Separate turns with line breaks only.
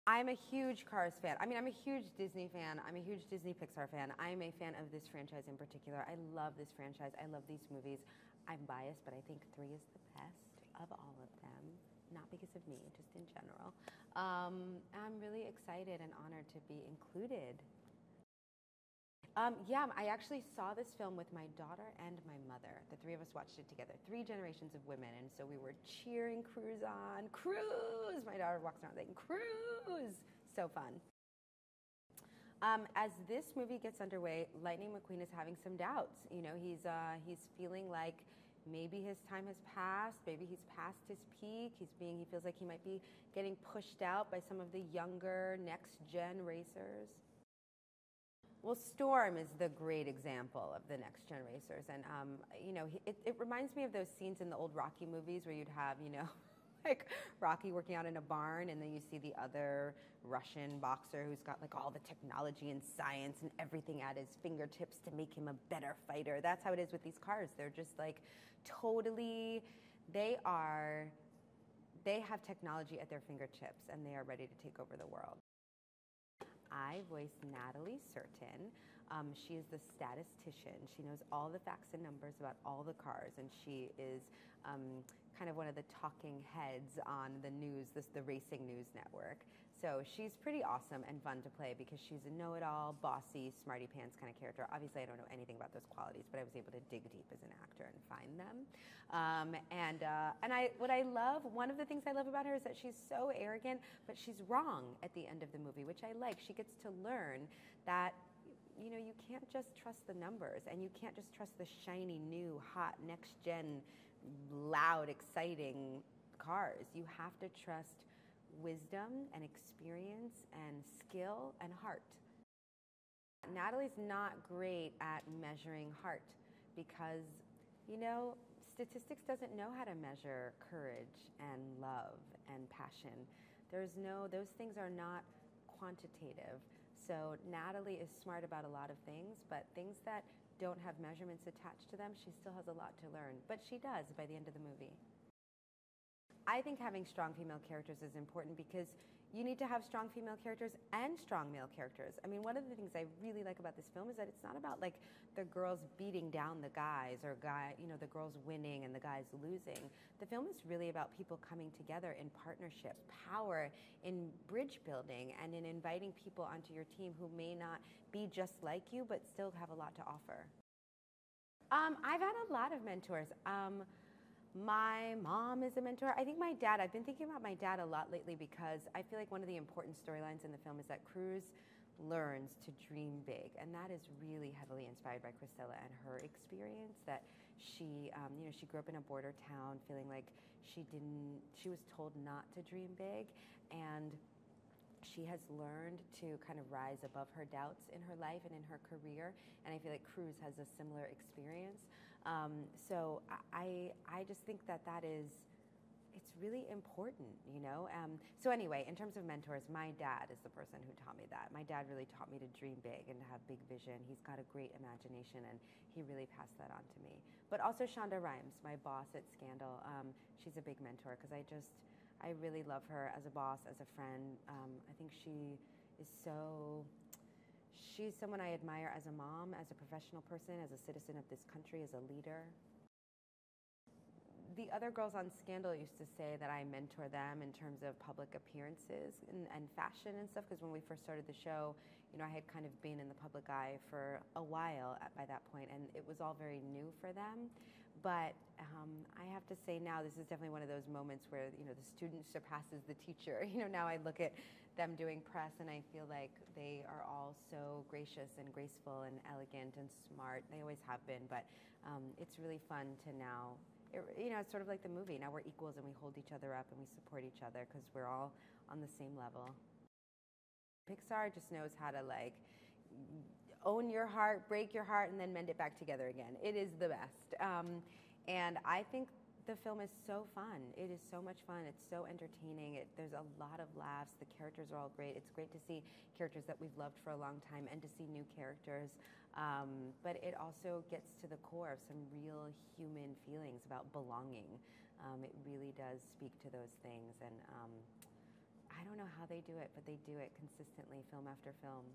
I'm a huge Cars fan. I mean, I'm a huge Disney fan. I'm a huge Disney Pixar fan. I'm a fan of this franchise in particular. I love this franchise. I love these movies. I'm biased, but I think 3 is the best of all of them. Not because of me, just in general. I'm really excited and honored to be included. Yeah, I actually saw this film with my daughter and my mother. The 3 of us watched it together. 3 generations of women, and so we were cheering Cruz on. Cruz! My daughter walks around saying, Cruz! So fun. As this movie gets underway, Lightning McQueen is having some doubts. You know, he's feeling like maybe his time has passed, maybe he's past his peak. He feels like he might be getting pushed out by some of the younger next-gen racers. Well, Storm is the great example of the next-gen racers, and you know, it reminds me of those scenes in the old Rocky movies where you'd have, you know, like Rocky working out in a barn, and then you see the other Russian boxer who's got like all the technology and science and everything at his fingertips to make him a better fighter. That's how it is with these cars. They're just like totally, they have technology at their fingertips, and they are ready to take over the world. I voiced Natalie Certain. She is the statistician. She knows all the facts and numbers about all the cars, and she is kind of one of the talking heads on the news, the racing news network. So she's pretty awesome and fun to play because she's a know-it-all, bossy, smarty-pants kind of character. Obviously, I don't know anything about those qualities, but I was able to dig deep as an actor and find them. What I love, one of the things I love about her is that she's so arrogant, but she's wrong at the end of the movie, which I like. She gets to learn that, you know, you can't just trust the numbers, and you can't just trust the shiny, new, hot, next-gen, loud, exciting cars. You have to trust wisdom and experience and skill and heart. Natalie's not great at measuring heart because, you know, statistics doesn't know how to measure courage and love and passion. Those things are not quantitative. So Natalie is smart about a lot of things, but things that don't have measurements attached to them, she still has a lot to learn. But she does by the end of the movie. I think having strong female characters is important because you need to have strong female characters and strong male characters. I mean, one of the things I really like about this film is that it's not about like the girls beating down the guys or the girls winning and the guys losing. The film is really about people coming together in partnership, power in bridge building, and in inviting people onto your team who may not be just like you but still have a lot to offer. I've had a lot of mentors. My mom is a mentor. I think my dad, I've been thinking about my dad a lot lately because I feel like one of the important storylines in the film is that Cruz learns to dream big, and that is really heavily inspired by Cristela and her experience, that she, you know, she grew up in a border town feeling like she was told not to dream big, and she has learned to kind of rise above her doubts in her life and in her career, and I feel like Cruz has a similar experience. So I just think that it's really important, you know? So anyway, in terms of mentors, my dad is the person who taught me that. My dad really taught me to dream big and to have big vision. He's got a great imagination, and he really passed that on to me. But also Shonda Rhimes, my boss at Scandal, she's a big mentor because I really love her as a boss, as a friend. I think she's someone I admire as a mom, as a professional person, as a citizen of this country, as a leader. The other girls on Scandal used to say that I mentor them in terms of public appearances and fashion and stuff, because when we first started the show, you know, I had kind of been in the public eye for a while by that point, and it was all very new for them. But I have to say now, this is definitely one of those moments where, you know, the student surpasses the teacher. You know, now I look at them doing press and I feel like they are all so gracious and graceful and elegant and smart. They always have been, but it's really fun to now, you know, it's sort of like the movie. Now we're equals and we hold each other up and we support each other because we're all on the same level. Pixar just knows how to like own your heart, break your heart, and then mend it back together again. It is the best. And I think the film is so fun. It is so much fun. It's so entertaining. There's a lot of laughs. The characters are all great. It's great to see characters that we've loved for a long time and to see new characters. But it also gets to the core of some real human feelings about belonging. It really does speak to those things. And I don't know how how they do it, but they do it consistently, film after film.